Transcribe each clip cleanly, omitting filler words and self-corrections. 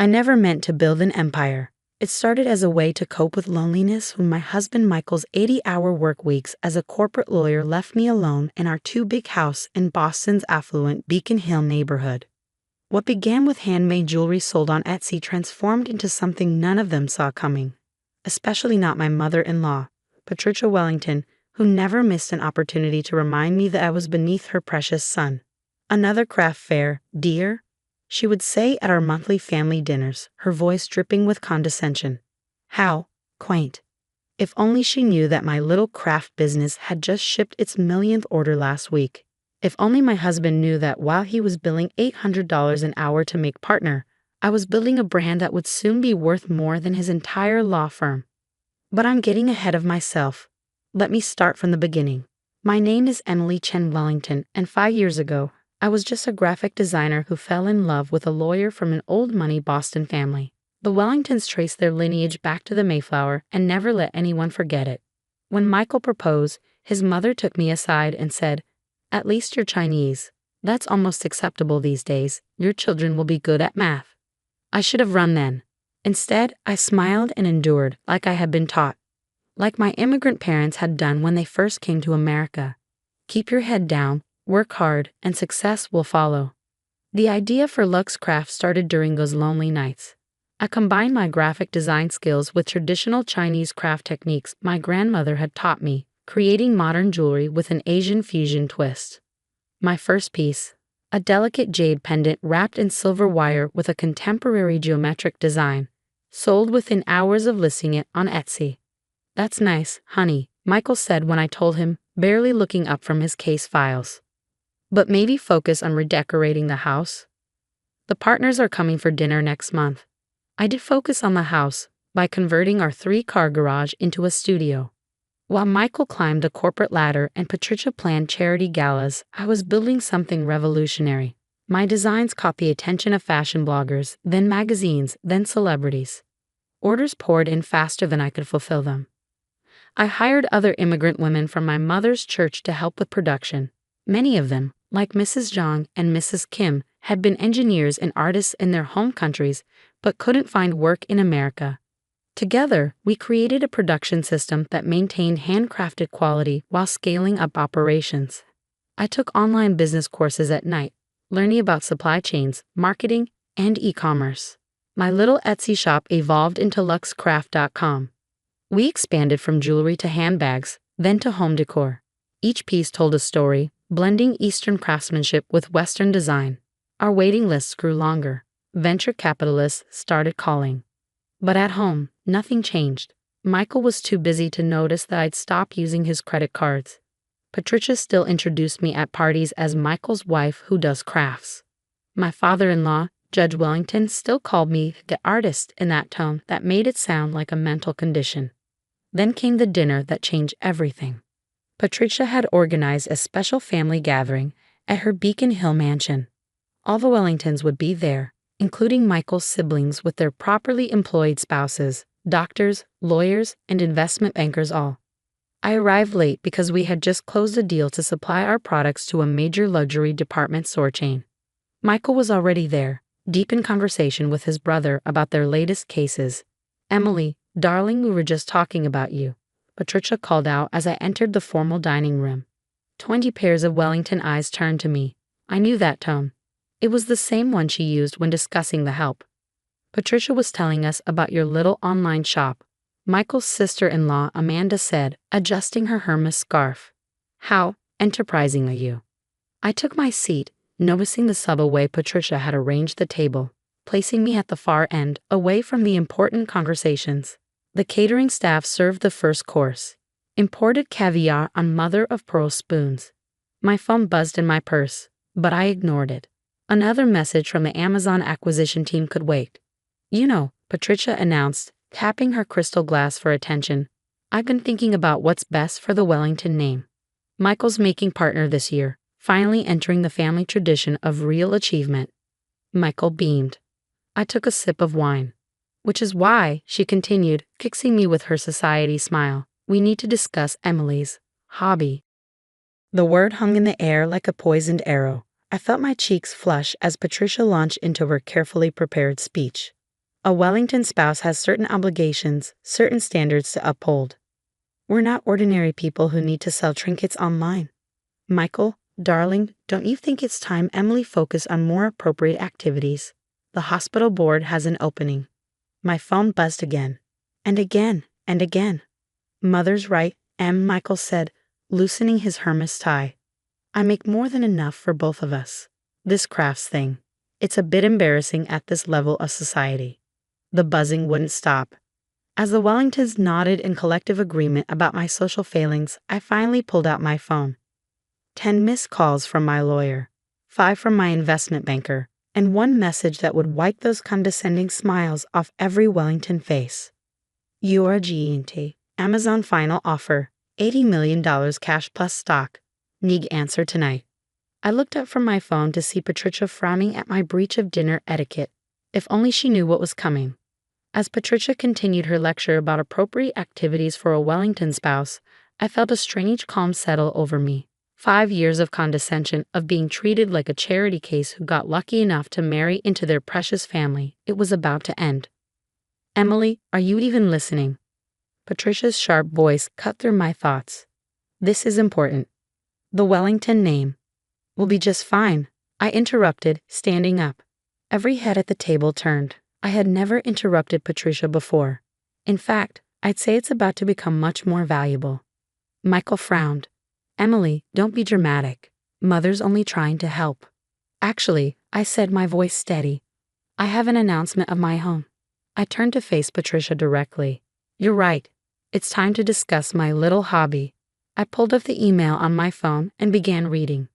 I never meant to build an empire. It started as a way to cope with loneliness when my husband Michael's 80-hour work weeks as a corporate lawyer left me alone in our two-big house in Boston's affluent Beacon Hill neighborhood. What began with handmade jewelry sold on Etsy transformed into something none of them saw coming, especially not my mother-in-law, Patricia Wellington, who never missed an opportunity to remind me that I was beneath her precious son. "Another craft fair, dear?" she would say at our monthly family dinners, her voice dripping with condescension. How quaint. If only she knew that my little craft business had just shipped its millionth order last week. If only my husband knew that while he was billing $800 an hour to make partner, I was building a brand that would soon be worth more than his entire law firm. But I'm getting ahead of myself. Let me start from the beginning. My name is Emily Chen Wellington, and 5 years ago, I was just a graphic designer who fell in love with a lawyer from an old-money Boston family. The Wellingtons traced their lineage back to the Mayflower and never let anyone forget it. When Michael proposed, his mother took me aside and said, "At least you're Chinese. That's almost acceptable these days. Your children will be good at math." I should have run then. Instead, I smiled and endured like I had been taught. Like my immigrant parents had done when they first came to America. Keep your head down, work hard, and success will follow. The idea for Lux Craft started during those lonely nights. I combined my graphic design skills with traditional Chinese craft techniques my grandmother had taught me, creating modern jewelry with an Asian fusion twist. My first piece, a delicate jade pendant wrapped in silver wire with a contemporary geometric design, sold within hours of listing it on Etsy. "That's nice, honey," Michael said when I told him, barely looking up from his case files. "But maybe focus on redecorating the house. The partners are coming for dinner next month." I did focus on the house by converting our 3-car garage into a studio. While Michael climbed the corporate ladder and Patricia planned charity galas, I was building something revolutionary. My designs caught the attention of fashion bloggers, then magazines, then celebrities. Orders poured in faster than I could fulfill them. I hired other immigrant women from my mother's church to help with production. Many of them, like Mrs. Zhang and Mrs. Kim, had been engineers and artists in their home countries, but couldn't find work in America. Together, we created a production system that maintained handcrafted quality while scaling up operations. I took online business courses at night, learning about supply chains, marketing, and e-commerce. My little Etsy shop evolved into luxcraft.com. We expanded from jewelry to handbags, then to home decor. Each piece told a story, blending Eastern craftsmanship with Western design. Our waiting lists grew longer. Venture capitalists started calling. But at home, nothing changed. Michael was too busy to notice that I'd stopped using his credit cards. Patricia still introduced me at parties as Michael's wife who does crafts. My father-in-law, Judge Wellington, still called me the artist in that tone that made it sound like a mental condition. Then came the dinner that changed everything. Patricia had organized a special family gathering at her Beacon Hill mansion. All the Wellingtons would be there, including Michael's siblings with their properly employed spouses, doctors, lawyers, and investment bankers all. I arrived late because we had just closed a deal to supply our products to a major luxury department store chain. Michael was already there, deep in conversation with his brother about their latest cases. "Emily, darling, we were just talking about you," Patricia called out as I entered the formal dining room. 20 pairs of Wellington eyes turned to me. I knew that tone. It was the same one she used when discussing the help. "Patricia was telling us about your little online shop," Michael's sister-in-law Amanda said, adjusting her Hermes scarf. "How enterprising are you?" I took my seat, noticing the subtle way Patricia had arranged the table, placing me at the far end, away from the important conversations. The catering staff served the first course. Imported caviar on mother-of-pearl spoons. My phone buzzed in my purse, but I ignored it. Another message from the Amazon acquisition team could wait. "You know," Patricia announced, tapping her crystal glass for attention, "I've been thinking about what's best for the Wellington name. Michael's making partner this year, finally entering the family tradition of real achievement." Michael beamed. I took a sip of wine. "Which is why," she continued, fixing me with her society smile, "we need to discuss Emily's hobby." The word hung in the air like a poisoned arrow. I felt my cheeks flush as Patricia launched into her carefully prepared speech. A Wellington spouse has certain obligations, certain standards to uphold. We're not ordinary people who need to sell trinkets online. Michael, darling, don't you think it's time Emily focused on more appropriate activities? The hospital board has an opening. My phone buzzed again. And again, and again. Mother's right, Michael said, loosening his Hermes tie. I make more than enough for both of us. This crafts thing. It's a bit embarrassing at this level of society. The buzzing wouldn't stop. As the Wellingtons nodded in collective agreement about my social failings, I finally pulled out my phone. 10 missed calls from my lawyer, 5 from my investment banker, and 1 message that would wipe those condescending smiles off every Wellington face. URGENT, Amazon final offer, $80 million cash plus stock. Need answer tonight. I looked up from my phone to see Patricia frowning at my breach of dinner etiquette. If only she knew what was coming. As Patricia continued her lecture about appropriate activities for a Wellington spouse, I felt a strange calm settle over me. 5 years of condescension, of being treated like a charity case who got lucky enough to marry into their precious family, it was about to end. Emily, are you even listening? Patricia's sharp voice cut through my thoughts. This is important. The Wellington name. We'll be just fine, I interrupted, standing up. Every head at the table turned. I had never interrupted Patricia before. In fact, I'd say it's about to become much more valuable. Michael frowned. Emily, don't be dramatic. Mother's only trying to help. Actually, I said, my voice steady. I have an announcement of my own. I turned to face Patricia directly. You're right. It's time to discuss my little hobby. I pulled up the email on my phone and began reading.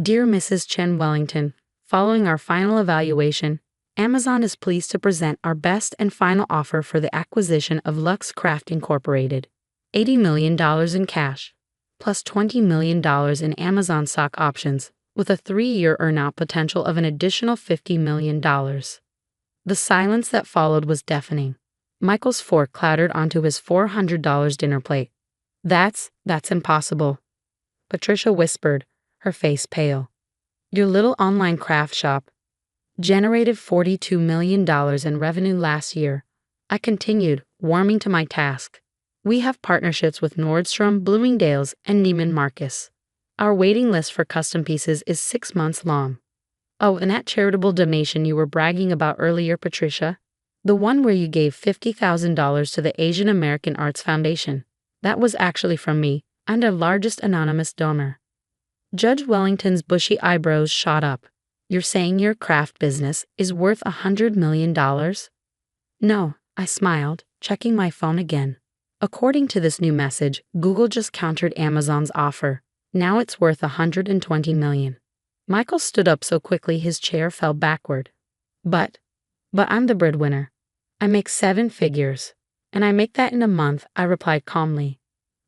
Dear Mrs. Chen Wellington, following our final evaluation, Amazon is pleased to present our best and final offer for the acquisition of Lux Craft Incorporated. $80 million in cash, plus $20 million in Amazon stock options, with a 3-year earnout potential of an additional $50 million. The silence that followed was deafening. Michael's fork clattered onto his $400 dinner plate. That's impossible, Patricia whispered, her face pale. Your little online craft shop generated $42 million in revenue last year. I continued, warming to my task. We have partnerships with Nordstrom, Bloomingdale's, and Neiman Marcus. Our waiting list for custom pieces is 6 months long. Oh, and that charitable donation you were bragging about earlier, Patricia? The one where you gave $50,000 to the Asian American Arts Foundation. That was actually from me. I'm the largest anonymous donor. Judge Wellington's bushy eyebrows shot up. You're saying your craft business is worth $100 million? No, I smiled, checking my phone again. According to this new message, Google just countered Amazon's offer. Now it's worth $120 million. Michael stood up so quickly his chair fell backward. But I'm the breadwinner. I make 7 figures. And I make that in a month, I replied calmly.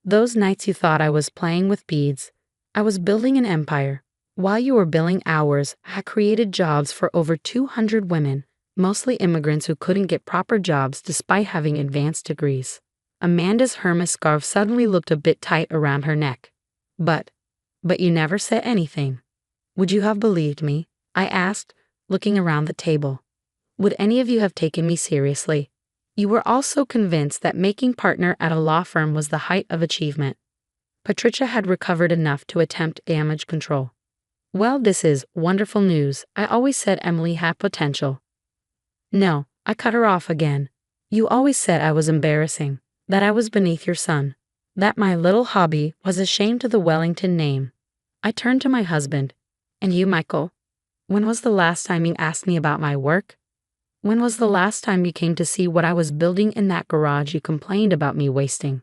Those nights you thought I was playing with beads, I was building an empire. While you were billing hours, I created jobs for over 200 women, mostly immigrants who couldn't get proper jobs despite having advanced degrees. Amanda's Hermes scarf suddenly looked a bit tight around her neck. But you never said anything. Would you have believed me? I asked, looking around the table. Would any of you have taken me seriously? You were all so convinced that making partner at a law firm was the height of achievement. Patricia had recovered enough to attempt damage control. Well, this is wonderful news. I always said Emily had potential. No, I cut her off again. You always said I was embarrassing, that I was beneath your son, that my little hobby was a shame to the Wellington name. I turned to my husband. And you, Michael? When was the last time you asked me about my work? When was the last time you came to see what I was building in that garage you complained about me wasting?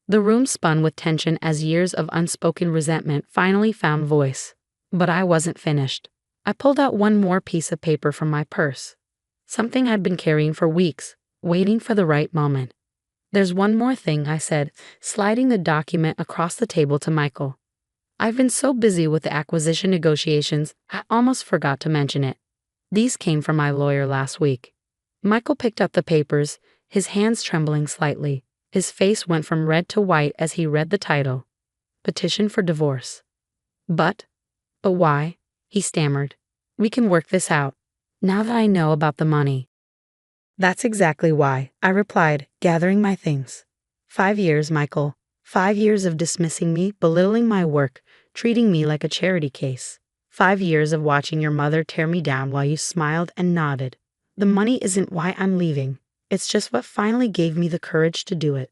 The room spun with tension as years of unspoken resentment finally found voice. But I wasn't finished. I pulled out one more piece of paper from my purse. Something I'd been carrying for weeks, waiting for the right moment. There's one more thing, I said, sliding the document across the table to Michael. I've been so busy with the acquisition negotiations, I almost forgot to mention it. These came from my lawyer last week. Michael picked up the papers, his hands trembling slightly. His face went from red to white as he read the title. Petition for divorce. But why? He stammered. We can work this out. Now that I know about the money. That's exactly why, I replied, gathering my things. 5 years, Michael. 5 years of dismissing me, belittling my work, treating me like a charity case. 5 years of watching your mother tear me down while you smiled and nodded. The money isn't why I'm leaving. It's just what finally gave me the courage to do it.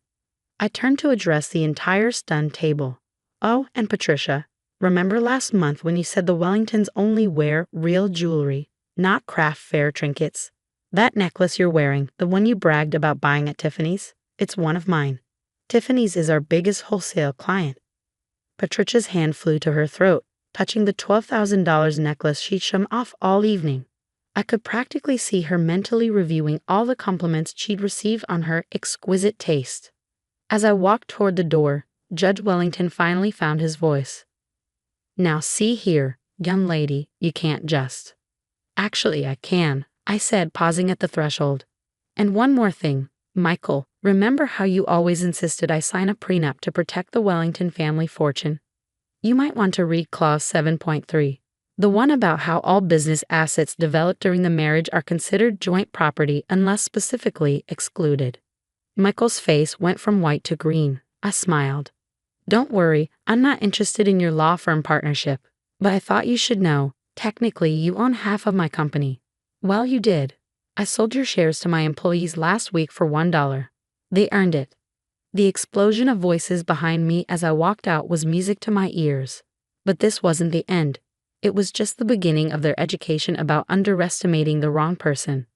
I turned to address the entire stunned table. Oh, and Patricia, remember last month when you said the Wellingtons only wear real jewelry, not craft fair trinkets? That necklace you're wearing, the one you bragged about buying at Tiffany's, it's one of mine. Tiffany's is our biggest wholesale client. Patricia's hand flew to her throat, touching the $12,000 necklace she'd shown off all evening. I could practically see her mentally reviewing all the compliments she'd received on her exquisite taste. As I walked toward the door, Judge Wellington finally found his voice. Now see here, young lady, you can't just. Actually, I can, I said, pausing at the threshold. And one more thing, Michael, remember how you always insisted I sign a prenup to protect the Wellington family fortune? You might want to read Clause 7.3, the one about how all business assets developed during the marriage are considered joint property unless specifically excluded. Michael's face went from white to green. I smiled. Don't worry, I'm not interested in your law firm partnership, but I thought you should know, technically you own half of my company. Well, you did. I sold your shares to my employees last week for $1. They earned it. The explosion of voices behind me as I walked out was music to my ears. But this wasn't the end. It was just the beginning of their education about underestimating the wrong person.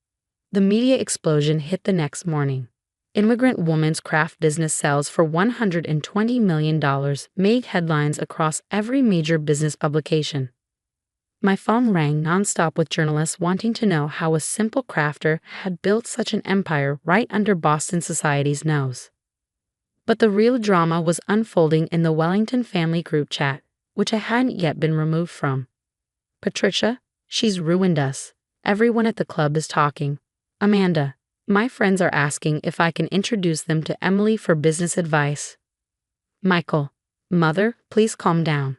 The media explosion hit the next morning. Immigrant woman's craft business sells for $120 million, made headlines across every major business publication. My phone rang nonstop with journalists wanting to know how a simple crafter had built such an empire right under Boston society's nose. But the real drama was unfolding in the Wellington family group chat, which I hadn't yet been removed from. Patricia, she's ruined us. Everyone at the club is talking. Amanda, my friends are asking if I can introduce them to Emily for business advice. Michael, mother, please calm down.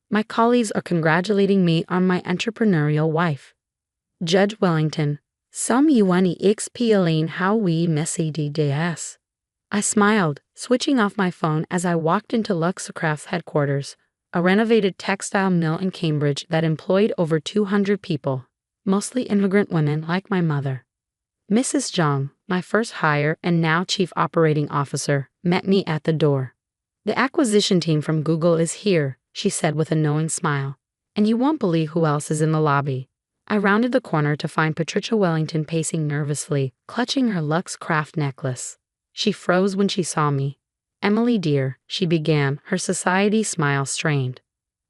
My colleagues are congratulating me on my entrepreneurial wife. Judge Wellington, some yuani explain how we Mercedes. I smiled, switching off my phone as I walked into Luxcraft's headquarters, a renovated textile mill in Cambridge that employed over 200 people, mostly immigrant women like my mother. Mrs. Zhang, my first hire and now chief operating officer, met me at the door. The acquisition team from Google is here, she said with a knowing smile, and you won't believe who else is in the lobby. I rounded the corner to find Patricia Wellington pacing nervously, clutching her Luxcraft necklace. She froze when she saw me. Emily dear, she began, her society smile strained.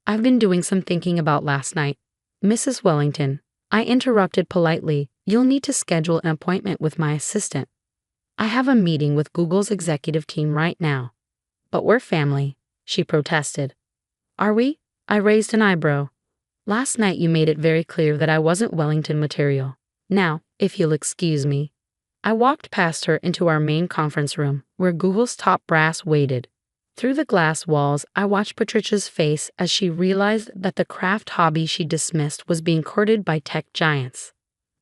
I've been doing some thinking about last night. Mrs. Wellington, I interrupted politely, you'll need to schedule an appointment with my assistant. I have a meeting with Google's executive team right now. But we're family, she protested. Are we? I raised an eyebrow. Last night you made it very clear that I wasn't Wellington material. Now, if you'll excuse me. I walked past her into our main conference room, where Google's top brass waited. Through the glass walls, I watched Patricia's face as she realized that the craft hobby she dismissed was being courted by tech giants.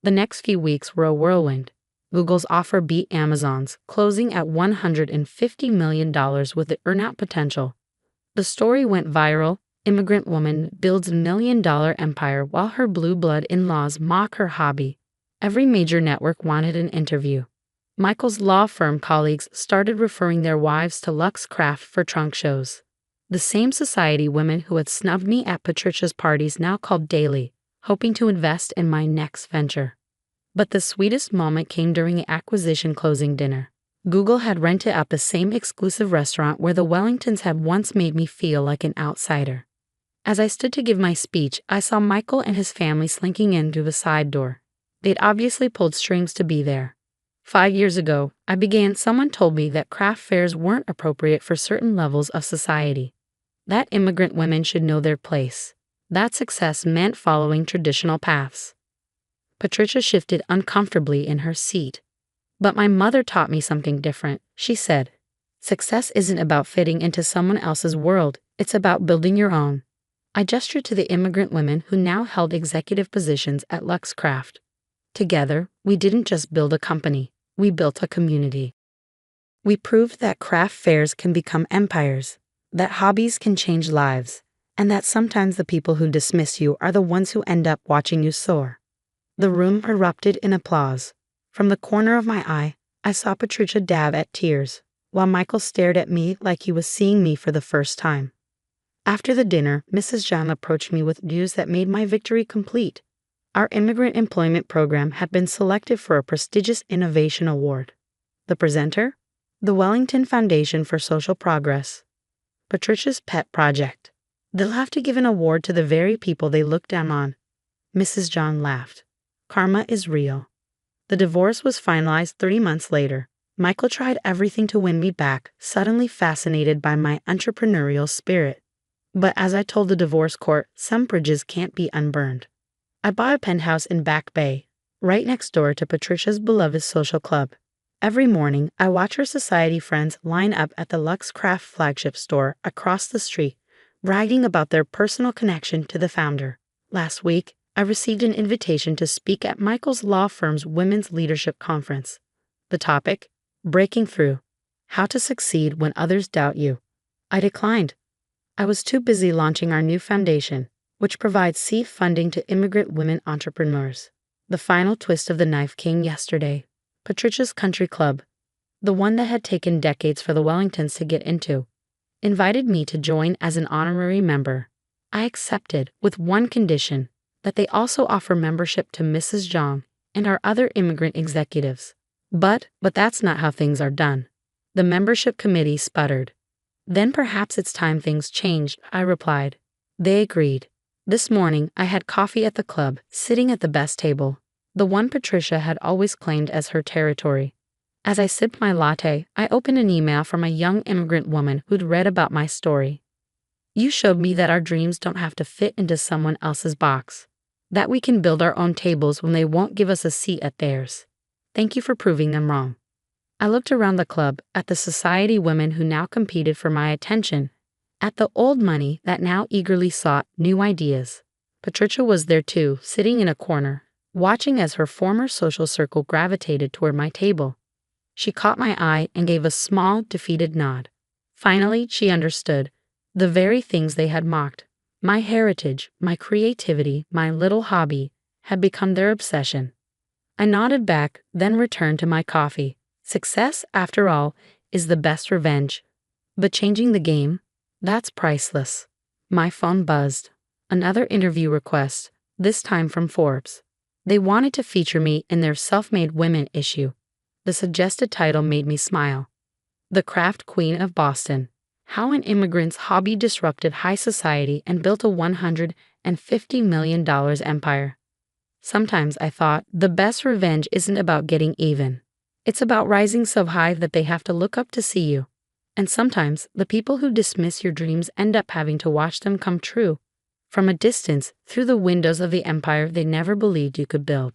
The next few weeks were a whirlwind. Google's offer beat Amazon's, closing at $150 million with the earnout potential. The story went viral. Immigrant woman builds $1 million empire while her blue blood in-laws mock her hobby. Every major network wanted an interview. Michael's law firm colleagues started referring their wives to Luxcraft for trunk shows. The same society women who had snubbed me at Patricia's parties now called daily, hoping to invest in my next venture. But the sweetest moment came during the acquisition closing dinner. Google had rented out the same exclusive restaurant where the Wellingtons had once made me feel like an outsider. As I stood to give my speech, I saw Michael and his family slinking in through the side door. They'd obviously pulled strings to be there. 5 years ago, someone told me that craft fairs weren't appropriate for certain levels of society. That immigrant women should know their place. That success meant following traditional paths. Patricia shifted uncomfortably in her seat. But my mother taught me something different, she said. Success isn't about fitting into someone else's world, it's about building your own. I gestured to the immigrant women who now held executive positions at Luxcraft. Together, we didn't just build a company, We built a community. We proved that craft fairs can become empires, that hobbies can change lives, and that sometimes the people who dismiss you are the ones who end up watching you soar. The room erupted in applause. From the corner of my eye, I saw Patricia dab at tears, while Michael stared at me like he was seeing me for the first time. After the dinner, Mrs. John approached me with news that made my victory complete. Our immigrant employment program had been selected for a prestigious innovation award. The presenter? The Wellington Foundation for Social Progress. Patricia's pet project. They'll have to give an award to the very people they look down on. Mrs. John laughed. Karma is real. The divorce was finalized 3 months later. Michael tried everything to win me back, suddenly fascinated by my entrepreneurial spirit. But as I told the divorce court, some bridges can't be unburned. I bought a penthouse in Back Bay, right next door to Patricia's beloved social club. Every morning, I watch her society friends line up at the Lux Craft flagship store across the street, bragging about their personal connection to the founder. Last week, I received an invitation to speak at Michael's law firm's Women's Leadership Conference. The topic? Breaking Through. How to Succeed When Others Doubt You. I declined. I was too busy launching our new foundation, which provides seed funding to immigrant women entrepreneurs. The final twist of the knife came yesterday. Patricia's Country Club, the one that had taken decades for the Wellingtons to get into, invited me to join as an honorary member. I accepted with one condition, that they also offer membership to Mrs. Zhang and our other immigrant executives. But that's not how things are done. The membership committee sputtered. Then perhaps it's time things changed, I replied. They agreed. This morning I had coffee at the club, sitting at the best table, the one Patricia had always claimed as her territory. As I sipped my latte, I opened an email from a young immigrant woman who'd read about my story. You showed me that our dreams don't have to fit into someone else's box, that we can build our own tables when they won't give us a seat at theirs. Thank you for proving them wrong. I looked around the club, at the society women who now competed for my attention, at the old money that now eagerly sought new ideas. Patricia was there too, sitting in a corner, watching as her former social circle gravitated toward my table. She caught my eye and gave a small, defeated nod. Finally, she understood. The very things they had mocked, my heritage, my creativity, my little hobby, had become their obsession. I nodded back, then returned to my coffee. Success, after all, is the best revenge. But changing the game? That's priceless. My phone buzzed. Another interview request, this time from Forbes. They wanted to feature me in their Self-Made Women issue. The suggested title made me smile. The Craft Queen of Boston. How an immigrant's hobby disrupted high society and built a $150 million empire. Sometimes I thought, the best revenge isn't about getting even. It's about rising so high that they have to look up to see you. And sometimes, the people who dismiss your dreams end up having to watch them come true, from a distance, through the windows of the empire they never believed you could build.